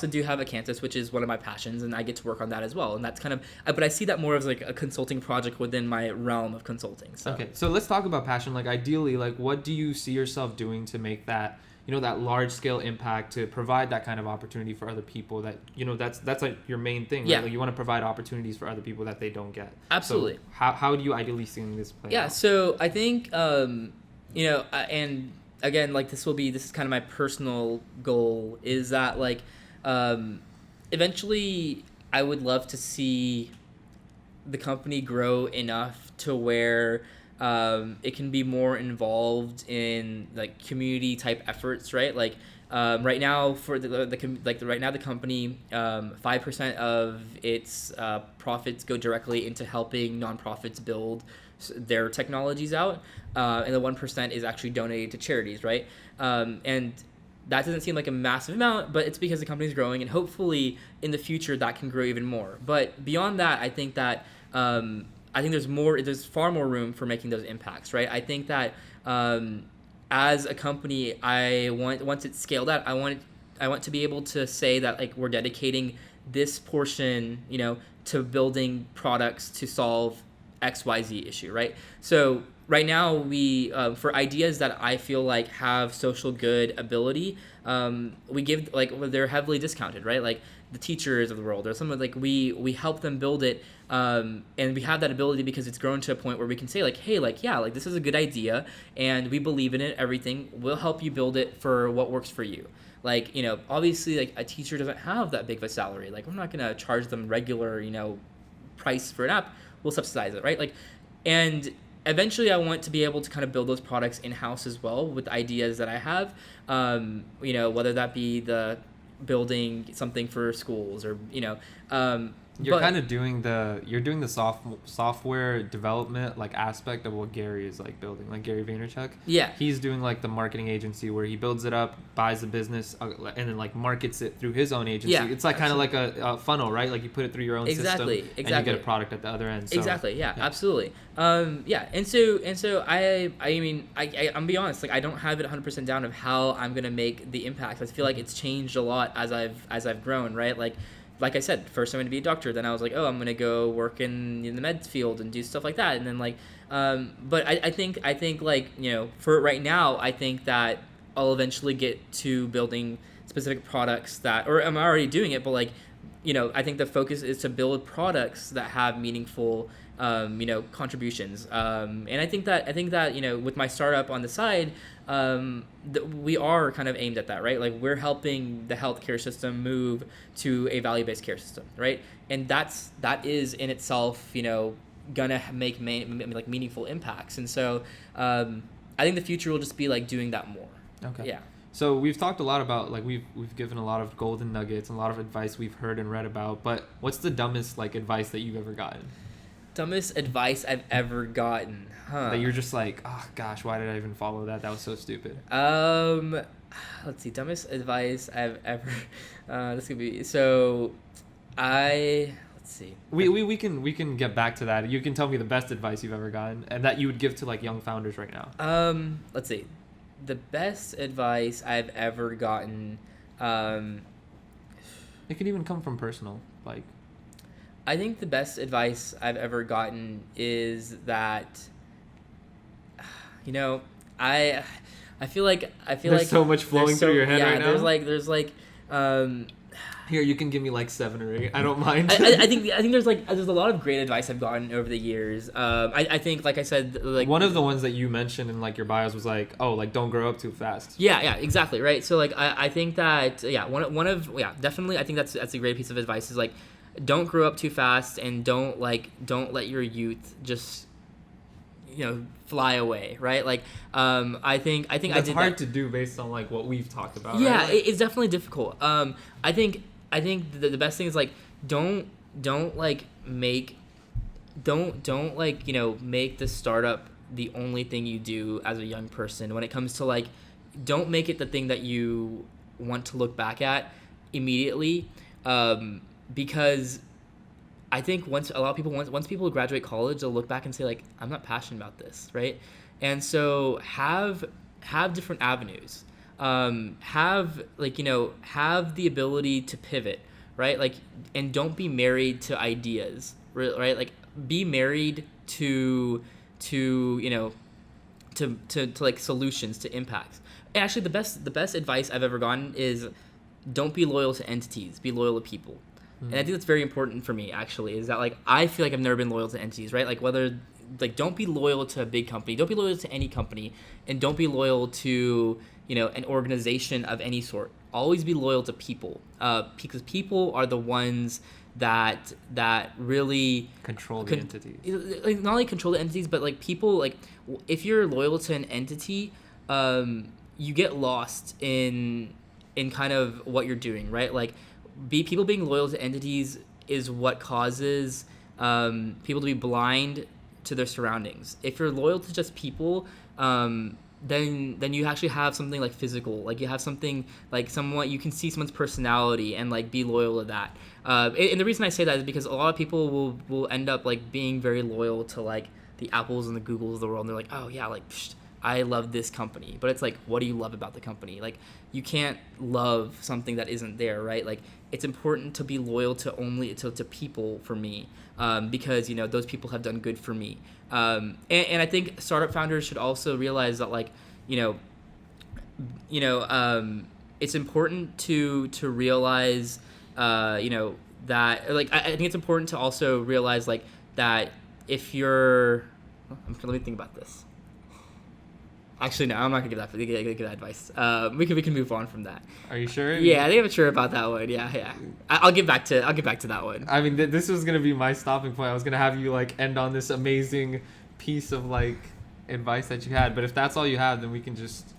Speaker 1: do have Accantus, which is one of my passions, and I get to work on that as well. And that's kind of, but I see that more as like a consulting project within my realm of consulting. So. Okay,
Speaker 2: so let's talk about passion. Like, ideally, like, what do you see yourself doing to make that, that large scale impact, to provide that kind of opportunity for other people that, that's like your main thing, right?
Speaker 1: Yeah.
Speaker 2: Like, you want to provide opportunities for other people that they don't get.
Speaker 1: Absolutely.
Speaker 2: So how do you ideally see this play out?
Speaker 1: Yeah, so I think, and again, like, this is kind of my personal goal, is that like, eventually I would love to see the company grow enough to where it can be more involved in like community type efforts, right? Like, right now for the company, 5% of its profits go directly into helping nonprofits build their technologies out, and the 1% is actually donated to charities, right? And that doesn't seem like a massive amount, but it's because the company's growing, and hopefully in the future that can grow even more. But beyond that, I think that there's far more room for making those impacts, right? I think that as a company, once it's scaled out, I want to be able to say that like we're dedicating this portion, to building products to solve XYZ issue, right? So right now we for ideas that I feel like have social good ability, we give they're heavily discounted, right? Like the teachers of the world or someone, like we help them build it, and we have that ability because it's grown to a point where we can say like, hey, like, yeah, like this is a good idea and we believe in it, everything, we'll help you build it for what works for you. Like, obviously, like a teacher doesn't have that big of a salary. Like, we're not gonna charge them regular, price for an app. We'll subsidize it, right? Like, and eventually I want to be able to kind of build those products in-house as well with ideas that I have, whether that be the building something for schools or,
Speaker 2: You're kind of doing the software development like aspect of what Gary is like building, like Gary Vaynerchuk.
Speaker 1: Yeah.
Speaker 2: He's doing like the marketing agency where he builds it up, buys the business, and then like markets it through his own agency.
Speaker 1: Yeah,
Speaker 2: it's like kind of like a funnel, right? Like you put it through your own system, and you get a product at the other end. So,
Speaker 1: exactly. Yeah. Absolutely. And so I mean, I'm be honest, like I don't have it 100% down of how I'm gonna make the impact. I feel like it's changed a lot as I've grown, right? Like I said, first I wanted to be a doctor. Then I was like, oh, I'm going to go work in the med field and do stuff like that. And then but I think like, for right now, I think that I'll eventually get to building specific products or I'm already doing it, but like, I think the focus is to build products that have meaningful, contributions. And I think that, with my startup on the side, we are kind of aimed at that, right? Like we're helping the healthcare system move to a value-based care system, right? And that is in itself, gonna make like meaningful impacts. And so I think the future will just be like doing that more.
Speaker 2: Okay.
Speaker 1: Yeah.
Speaker 2: So we've talked a lot about like we've given a lot of golden nuggets and a lot of advice we've heard and read about, but what's the dumbest like advice that you've ever gotten?
Speaker 1: Dumbest advice I've ever gotten, huh?
Speaker 2: That you're just like, oh gosh, why did I even follow that? That was so stupid.
Speaker 1: Let's see, dumbest advice I've ever. This could be so. Let's see.
Speaker 2: We can get back to that. You can tell me the best advice you've ever gotten and that you would give to like young founders right now.
Speaker 1: Let's see. The best advice I've ever gotten.
Speaker 2: It could even come from personal, like.
Speaker 1: I think the best advice I've ever gotten is that, I feel like
Speaker 2: there's so much flowing through your head right now.
Speaker 1: There's like
Speaker 2: here, you can give me like 7 or 8. I don't mind.
Speaker 1: I think there's a lot of great advice I've gotten over the years. I think, like I said, like
Speaker 2: one of the ones that you mentioned in like your bios was like, oh, like don't grow up too fast.
Speaker 1: Yeah, exactly, right. So like I think that definitely I think that's a great piece of advice is like, don't grow up too fast and don't let your youth just fly away, right? Like I think
Speaker 2: that's
Speaker 1: I did
Speaker 2: hard
Speaker 1: that.
Speaker 2: to do based on like what we've talked about.
Speaker 1: Yeah,
Speaker 2: right? Like,
Speaker 1: it's definitely difficult. I think the best thing is like don't make the startup the only thing you do as a young person. When it comes to like, don't make it the thing that you want to look back at immediately. Because I think once people graduate college, they'll look back and say like, I'm not passionate about this, right? And so have different avenues. Have the ability to pivot, right? Like, and don't be married to ideas, right? Like, be married to like solutions, to impacts. And actually, the best advice I've ever gotten is don't be loyal to entities, be loyal to people. And I think that's very important for me, actually, is that like I feel like I've never been loyal to entities, right? Like whether like don't be loyal to a big company, don't be loyal to any company, and don't be loyal to an organization of any sort. Always be loyal to people, because people are the ones that really
Speaker 2: control the entities.
Speaker 1: Like not only control the entities, but like people, like if you're loyal to an entity, you get lost in kind of what you're doing, right? Like people being loyal to entities is what causes people to be blind to their surroundings. If you're loyal to just people, then you actually have something like physical, like you have something like somewhat, you can see someone's personality and like be loyal to that. And the reason I say that is because a lot of people will end up like being very loyal to like the Apples and the Googles of the world, and they're like, oh yeah, like I love this company. But it's like, what do you love about the company? Like, you can't love something that isn't there, right? Like, it's important to be loyal to people for me, because those people have done good for me. And I think startup founders should also realize that, like, it's important to realize, that, like, I think it's important to also realize, like, that if you're, let me think about this. Actually, no, I'm not gonna give that advice. We can move on from that.
Speaker 2: Are you sure?
Speaker 1: Yeah, I think I'm sure about that one. Yeah. I'll get back to that one.
Speaker 2: I mean, this was gonna be my stopping point. I was gonna have you like end on this amazing piece of like advice that you had, but if that's all you have, then we can just.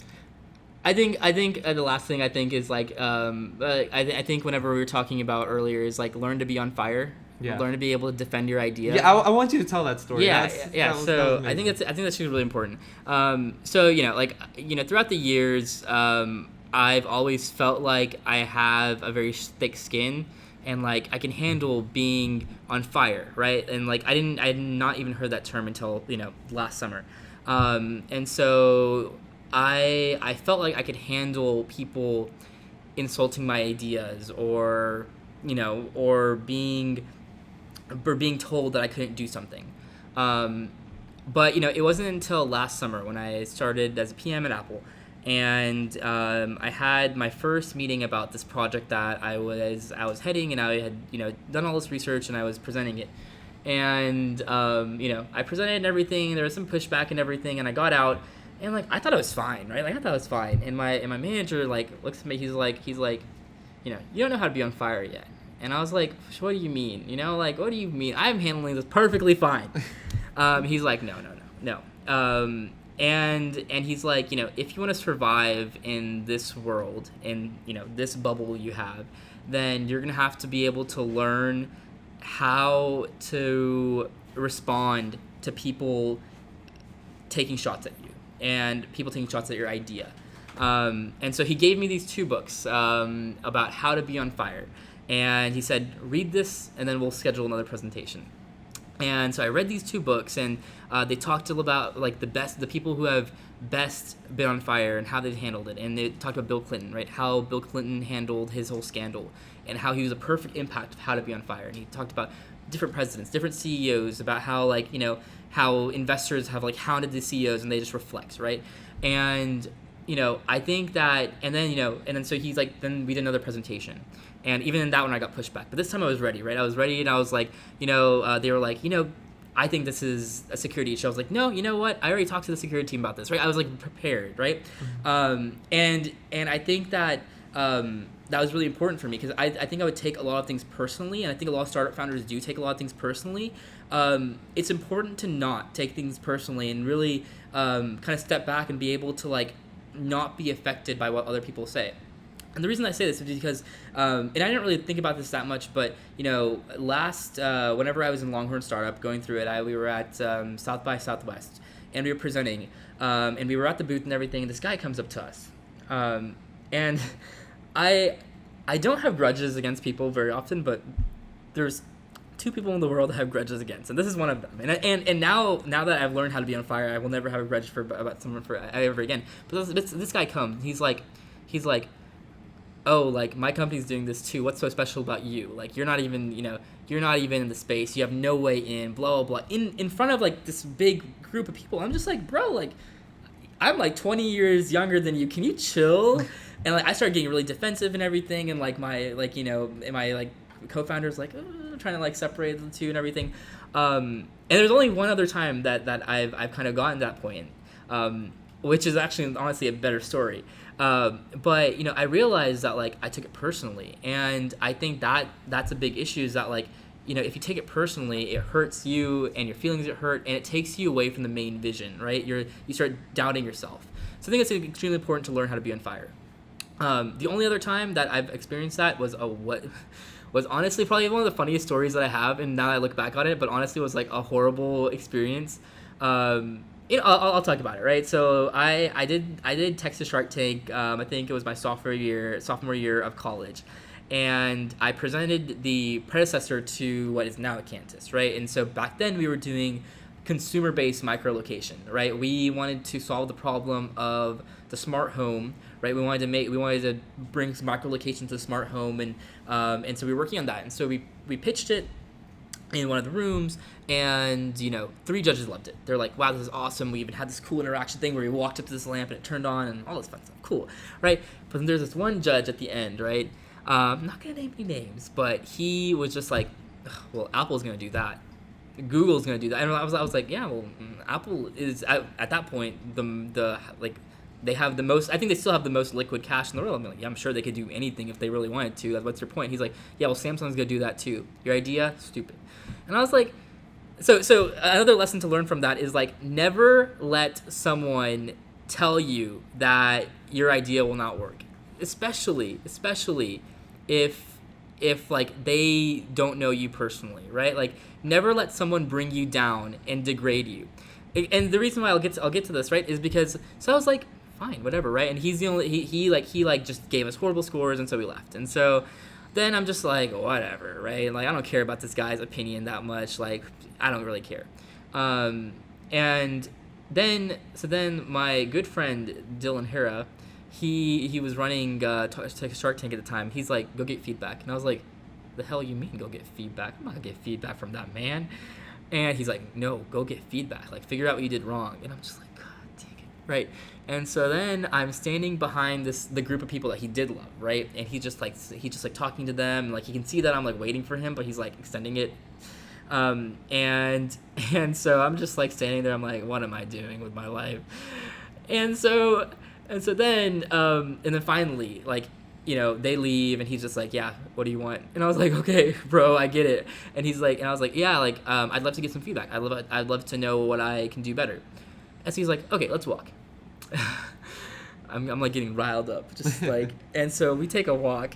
Speaker 1: I think the last thing I think is like, I think whenever we were talking about earlier is like, learn to be on fire.
Speaker 2: Yeah.
Speaker 1: Learn to be able to defend your idea.
Speaker 2: Yeah, I want you to tell that story.
Speaker 1: Yeah. So I think that's really important. So throughout the years, I've always felt like I have a very thick skin, and like I can handle being on fire, right? And like I had not even heard that term until last summer, and so I felt like I could handle people insulting my ideas, or being told that I couldn't do something. But it wasn't until last summer when I started as a PM at Apple, and I had my first meeting about this project that I was heading, and I had done all this research, and I was presenting it, and I presented and everything. There was some pushback and everything, and I got out, and like I thought it was fine, right? Like I thought it was fine, and my manager like looks at me. He's like, you don't know how to be on fire yet. And I was like, what do you mean? Like, what do you mean? I'm handling this perfectly fine. He's like, no. And he's like, if you want to survive in this world, in, this bubble you have, then you're going to have to be able to learn how to respond to people taking shots at you and people taking shots at your idea. And so he gave me these 2 books about how to be on fire. And he said, read this, and then we'll schedule another presentation. And so I read these 2 books, and they talked about like the people who have best been on fire and how they handled it. And they talked about Bill Clinton, right? How Bill Clinton handled his whole scandal, and how he was a perfect impact of how to be on fire. And he talked about different presidents, different CEOs, about how like how investors have like hounded the CEOs, and they just reflect, right? And I think that, and then so he's like, then we did another presentation. And even in that one, I got pushed back. But this time I was ready, right? I was ready, and I was like, they were like, I think this is a security issue. I was like, no, you know what? I already talked to the security team about this, right? I was like prepared, right? And I think that that was really important for me, because I think I would take a lot of things personally, and I think a lot of startup founders do take a lot of things personally. It's important to not take things personally, and really kind of step back and be able to like not be affected by what other people say. And the reason I say this is because, and I didn't really think about this that much, but whenever I was in Longhorn Startup going through it, we were at South by Southwest, and we were presenting, and we were at the booth and everything, and this guy comes up to us, and I don't have grudges against people very often, but there's 2 people in the world I have grudges against, and this is one of them. And now that I've learned how to be on fire, I will never have a grudge about someone ever again. But this guy comes, he's like, oh, like, my company's doing this too. What's so special about you? Like, you're not even in the space. You have no way in, blah, blah, blah. In front of, like, this big group of people. I'm just like, bro, like, I'm, like, 20 years younger than you. Can you chill? And, like, I started getting really defensive and everything. And, like, my co-founder's, like, trying to, like, separate the 2 and everything. And there's only one other time that I've kind of gotten to that point, which is actually, honestly, a better story. But I realized that like I took it personally, and I think that's a big issue, is that like if you take it personally, it hurts you and your feelings get hurt, and it takes you away from the main vision, right? You start doubting yourself. So I think it's extremely important to learn how to be on fire. The only other time that I've experienced that was honestly probably one of the funniest stories that I have, and now I look back on it, but honestly it was like a horrible experience. I'll talk about it, right? So I did Texas Shark Tank. I think it was my sophomore year of college, and I presented the predecessor to what is now Accantus, right? And so back then we were doing consumer-based micro-location, right? We wanted to solve the problem of the smart home, right? We wanted to bring some micro-location to the smart home, and so we were working on that. And so we pitched it in one of the rooms, and 3 judges loved it. They're like, wow, this is awesome. We even had this cool interaction thing where we walked up to this lamp and it turned on and all this fun stuff. Cool, right? But then there's this one judge at the end, right? I'm not gonna name any names, but he was just like, well, Apple's gonna do that, Google's gonna do that. And I was like, yeah, well, Apple is at that point the like, they have the most. I think they still have the most liquid cash in the world. I'm like, yeah, I'm sure they could do anything if they really wanted to. What's your point? He's like, yeah, well, Samsung's gonna do that too. Your idea, stupid. And I was like, so another lesson to learn from that is like, never let someone tell you that your idea will not work, especially if like they don't know you personally, right? Like, never let someone bring you down and degrade you. And the reason why I'll get to this, right, is because, so I was like, fine, whatever, right? And he's the only he just gave us horrible scores, and so we left. And so then I'm just like, whatever, right? Like, I don't care about this guy's opinion that much. Like, I don't really care. And then my good friend Dylan Hara, he was running Shark Tank at the time. He's like, go get feedback. And I was like, the hell you mean go get feedback? I'm not gonna get feedback from that man. And he's like, no, go get feedback. Like, figure out what you did wrong. And I'm just like, God dang it, right? And so then I'm standing behind the group of people that he did love, right? And he's just like talking to them. Like, you can see that I'm like waiting for him, but he's like extending it. And so I'm just like standing there. I'm like, what am I doing with my life? And so then finally, like, they leave, and he's just like, yeah, what do you want? And I was like, okay, bro, I get it. And he's like, and I was like, yeah, like, I'd love to get some feedback. I'd love to know what I can do better. And so he's like, okay, let's walk. I'm like getting riled up, just like, and so we take a walk,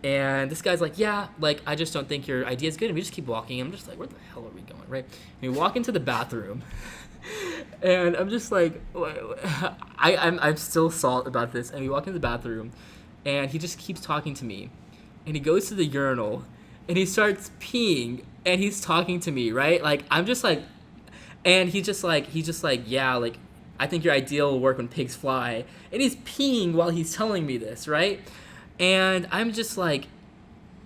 Speaker 1: and this guy's like, yeah, like, I just don't think your idea is good. And we just keep walking. I'm just like, where the hell are we going, right? And we walk into the bathroom. And I'm just like, I'm still salt about this. And we walk into the bathroom, and he just keeps talking to me. And he goes to the urinal, and he starts peeing, and he's talking to me, right? Like, I'm just like, and he's just like, yeah, like, I think your idea will work when pigs fly. And he's peeing while he's telling me this, right? And I'm just like,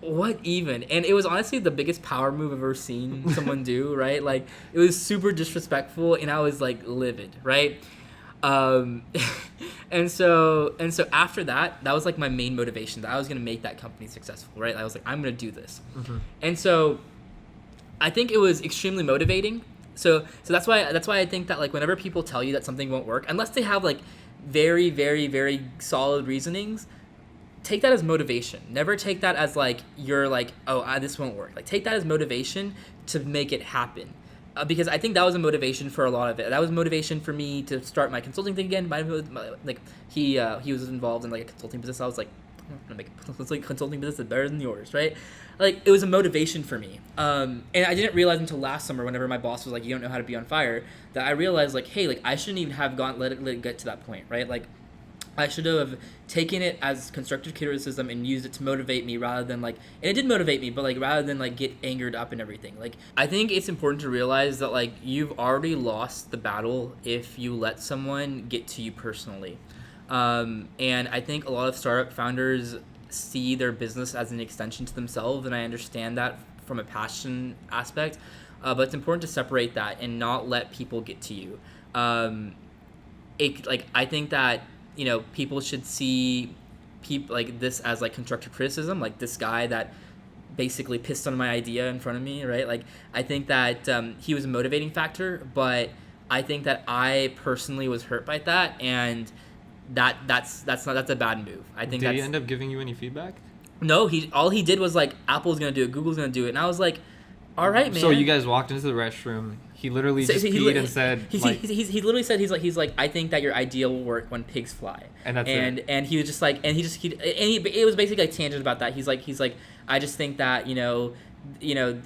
Speaker 1: what even? And it was honestly the biggest power move I've ever seen someone do, right? Like, it was super disrespectful, and I was like livid, right? And so after that was like my main motivation, that I was gonna make that company successful, right? I was like, I'm gonna do this. Mm-hmm. And so I think it was extremely motivating. So that's why I think that, like, whenever people tell you that something won't work, unless they have like very, very, very solid reasonings, take that as motivation. Never take that as like, you're like, oh, this won't work. Like, take that as motivation to make it happen. Because I think that was a motivation for a lot of it. That was motivation for me to start my consulting thing again. He was involved in like a consulting business. I was like, I'm gonna make a consulting business that's better than yours, right? Like, it was a motivation for me. And I didn't realize until last summer, whenever my boss was like, you don't know how to be on fire, that I realized, like, hey, like, I shouldn't even have let it get to that point, right? Like, I should have taken it as constructive criticism and used it to motivate me rather than like, and it did motivate me, but like, rather than like get angered up and everything. Like, I think it's important to realize that, like, you've already lost the battle if you let someone get to you personally. And I think a lot of startup founders see their business as an extension to themselves, and I understand that from a passion aspect, but it's important to separate that and not let people get to you. I think that, people should see people like this as like constructive criticism, like this guy that basically pissed on my idea in front of me, right? Like, I think that he was a motivating factor, but I think that I personally was hurt by that, and that's a bad move. I think.
Speaker 3: Did he end up giving you any feedback?
Speaker 1: No, all he did was like, Apple's gonna do it, Google's gonna do it, and I was like, all right, man.
Speaker 3: So you guys walked into the restroom. He literally just peed and said,
Speaker 1: he literally said, he's like, I think that your idea will work when pigs fly.
Speaker 3: And that's it.
Speaker 1: And he was just like, it was basically like tangent about that. He's like, I just think that,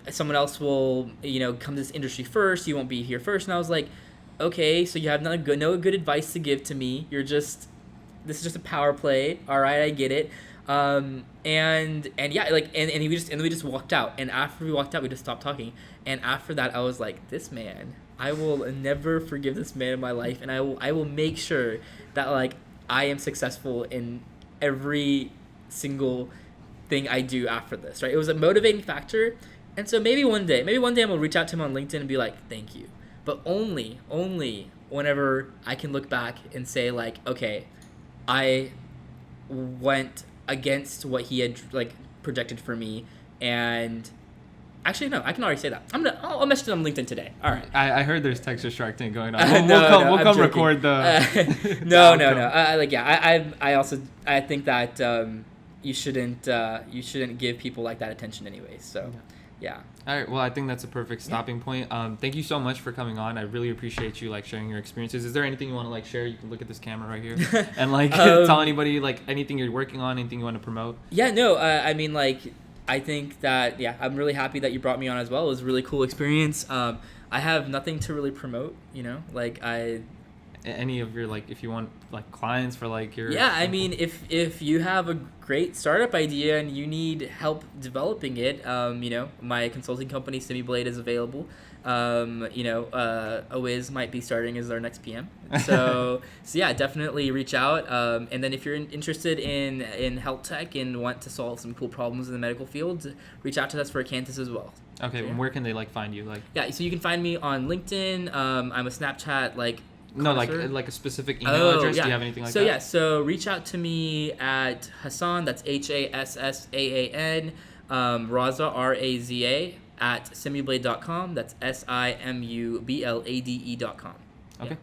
Speaker 1: someone else will, come to this industry first. You won't be here first. And I was like, okay, so you have no good advice to give to me. This is just a power play. All right, I get it. And yeah, like, and we just walked out. And after we walked out, we just stopped talking. And after that, I was like, this man I will never forgive this man in my life, and I will make sure that like I am successful in every single thing I do after this, right? It was a motivating factor, and so maybe one day I'm gonna reach out to him on LinkedIn and be like, thank you, but only whenever I can look back and say like, okay, I went against what he had like projected for me, and actually no, I can already say that. I'll message him on LinkedIn today. All right.
Speaker 3: I heard there's Texas Shark Tank going on.
Speaker 1: We'll
Speaker 3: come record the.
Speaker 1: No. I think that you shouldn't give people like that attention anyways. So, yeah.
Speaker 3: All right. Well, I think that's a perfect stopping point. Thank you so much for coming on. I really appreciate you like sharing your experiences. Is there anything you want to like share? You can look at this camera right here and like tell anybody like anything you're working on, anything you want to promote.
Speaker 1: Yeah. No. I mean like. I think that, I'm really happy that you brought me on as well. It was a really cool experience. I have nothing to really promote, like
Speaker 3: any of your, like, if you want, like, clients for, like, your...
Speaker 1: Yeah, I mean, if you have a great startup idea and you need help developing it, my consulting company, Simublade, is available. Awiz might be starting as our next PM. So yeah, definitely reach out. And then if you're interested in health tech and want to solve some cool problems in the medical field, reach out to us for Accantus as well.
Speaker 3: Okay,
Speaker 1: so,
Speaker 3: and where can they like find you? Like
Speaker 1: so you can find me on LinkedIn. I'm a Snapchat like.
Speaker 3: No, like a specific email address.
Speaker 1: Yeah.
Speaker 3: Do you have anything like that?
Speaker 1: So reach out to me at Hassaan. That's Hassaan. Raza Raza at simublade.com. That's simublade.com.
Speaker 3: Okay.